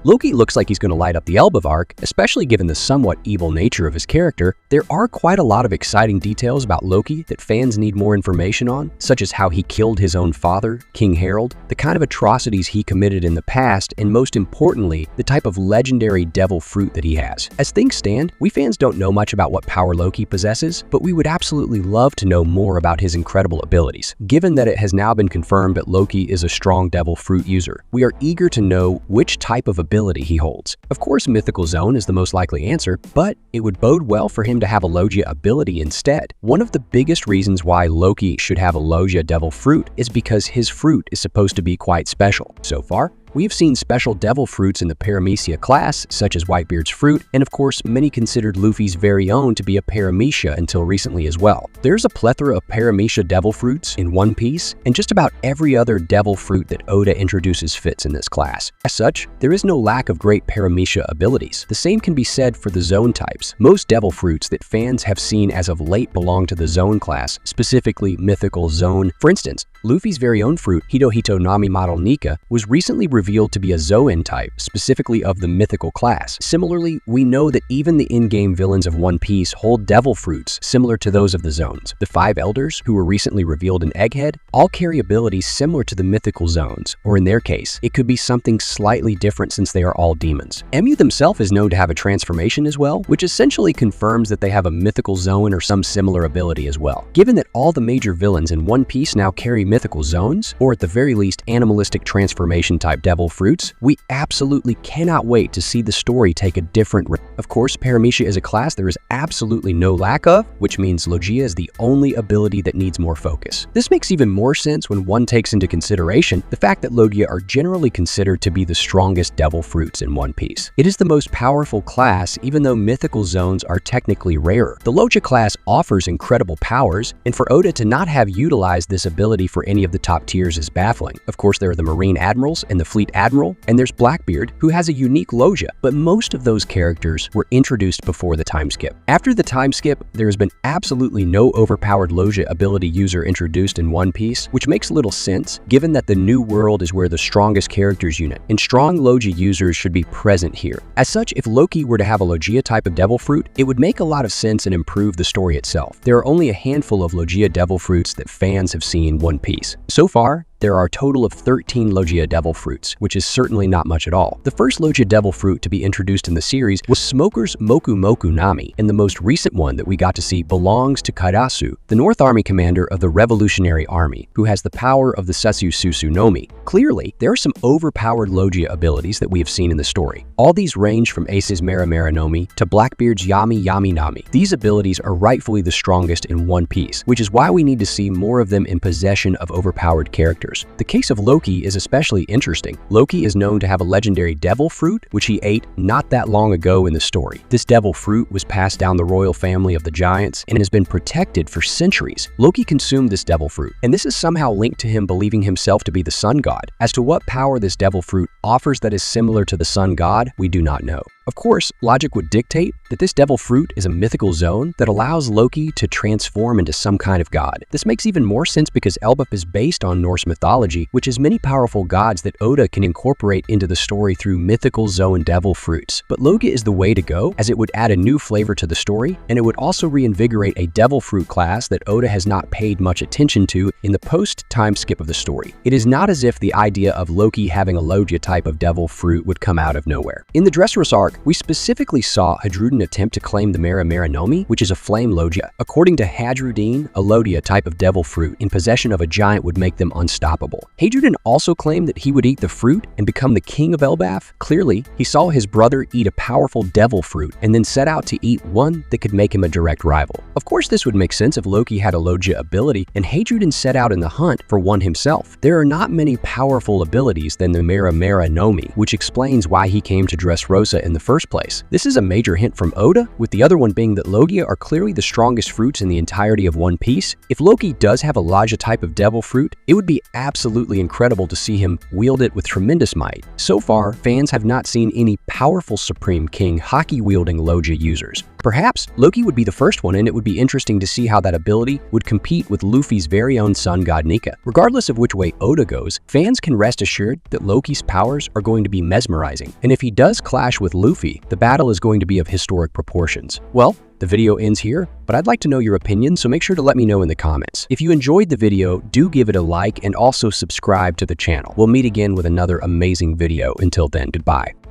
Loki looks like he's going to light up the Elbaf Arc, especially given the somewhat evil nature of his character. There are quite a lot of exciting details about Loki that fans need more information on, such as how he killed his own father, King Harald, the kind of atrocities he committed in the past, and most importantly, the type of legendary devil fruit that he has. As things stand, we fans don't know much about what power Loki possesses, but we would absolutely love to know more about his incredible abilities. Given that it has now been confirmed that Loki is a strong devil fruit user, we are eager to know which type of ability he holds. Of course, Mythical Zoan is the most likely answer, but it would bode well for him to have a Logia ability instead. One of the biggest reasons why Loki should have a Logia Devil Fruit is because his fruit is supposed to be quite special. So far, we have seen special devil fruits in the Paramecia class, such as Whitebeard's fruit, and of course, many considered Luffy's very own to be a Paramecia until recently as well. There's a plethora of Paramecia Devil Fruits in One Piece, and just about every other devil fruit that Oda introduces fits in this class. As such, there is no lack of great Paramecia abilities. The same can be said for the Zoan types. Most devil fruits that fans have seen as of late belong to the Zoan class, specifically Mythical Zoan. For instance, Luffy's very own fruit, Hito Nami Model Nika, was recently revealed to be a Zoan type, specifically of the mythical class. Similarly, we know that even the in-game villains of One Piece hold devil fruits similar to those of the Zoans. The 5 elders, who were recently revealed in Egghead, all carry abilities similar to the mythical Zoans, or in their case, it could be something slightly different since they are all demons. Emu themselves is known to have a transformation as well, which essentially confirms that they have a mythical Zoan or some similar ability as well. Given that all the major villains in One Piece now carry mythical Zoans, or at the very least animalistic transformation type devil fruits, we absolutely cannot wait to see the story take a different route. Of course, Paramecia is a class there is absolutely no lack of, which means Logia is the only ability that needs more focus. This makes even more sense when one takes into consideration the fact that Logia are generally considered to be the strongest devil fruits in One Piece. It is the most powerful class, even though mythical Zoans are technically rarer. The Logia class offers incredible powers, and for Oda to not have utilized this ability for any of the top tiers is baffling. Of course, there are the Marine Admirals and the Fleet Admiral, and there's Blackbeard, who has a unique Logia, but most of those characters were introduced before the time skip. After the time skip, there has been absolutely no overpowered Logia ability user introduced in One Piece, which makes little sense given that the New World is where the strongest characters unit, and strong Logia users should be present here. As such, if Loki were to have a Logia type of devil fruit, it would make a lot of sense and improve the story itself. There are only a handful of Logia devil fruits that fans have seen in One Piece. So far, there are a total of 13 Logia Devil Fruits, which is certainly not much at all. The first Logia Devil Fruit to be introduced in the series was Smoker's Moku Moku Nami, and the most recent one that we got to see belongs to Kaidasu, the North Army commander of the Revolutionary Army, who has the power of the Sesu Susu Nomi. Clearly, there are some overpowered Logia abilities that we have seen in the story. All these range from Ace's Mera Mera Nomi to Blackbeard's Yami Yami Nami. These abilities are rightfully the strongest in One Piece, which is why we need to see more of them in possession of overpowered characters. The case of Loki is especially interesting. Loki is known to have a legendary devil fruit, which he ate not that long ago in the story. This devil fruit was passed down the royal family of the giants and has been protected for centuries. Loki consumed this devil fruit, and this is somehow linked to him believing himself to be the sun god. As to what power this devil fruit offers that is similar to the sun god, we do not know. Of course, logic would dictate that this devil fruit is a mythical Zoan that allows Loki to transform into some kind of god. This makes even more sense because Elbaf is based on Norse mythology, which has many powerful gods that Oda can incorporate into the story through mythical Zoan devil fruits. But Logia is the way to go, as it would add a new flavor to the story, and it would also reinvigorate a devil fruit class that Oda has not paid much attention to in the post-time skip of the story. It is not as if the idea of Loki having a Logia type of devil fruit would come out of nowhere. In the Dressrosa arc, we specifically saw Hadrudin attempt to claim the Mera Mera Nomi, which is a flame Logia. According to Hadrudin, a Logia type of devil fruit in possession of a giant would make them unstoppable. Hadrudin also claimed that he would eat the fruit and become the king of Elbaf. Clearly, he saw his brother eat a powerful devil fruit and then set out to eat one that could make him a direct rival. Of course, this would make sense if Loki had a Logia ability and Hadrudin set out in the hunt for one himself. There are not many powerful abilities than the Mera Mera Nomi, which explains why he came to Dressrosa in the first place. This is a major hint from Oda, with the other one being that Logia are clearly the strongest fruits in the entirety of One Piece. If Loki does have a Logia type of devil fruit, it would be absolutely incredible to see him wield it with tremendous might. So far, fans have not seen any powerful Supreme King Haki-wielding Logia users. Perhaps Loki would be the first one, and it would be interesting to see how that ability would compete with Luffy's very own sun god Nika. Regardless of which way Oda goes, fans can rest assured that Loki's powers are going to be mesmerizing, and if he does clash with Luffy, the battle is going to be of historic proportions. Well, the video ends here, but I'd like to know your opinion, so make sure to let me know in the comments. If you enjoyed the video, do give it a like and also subscribe to the channel. We'll meet again with another amazing video. Until then, goodbye.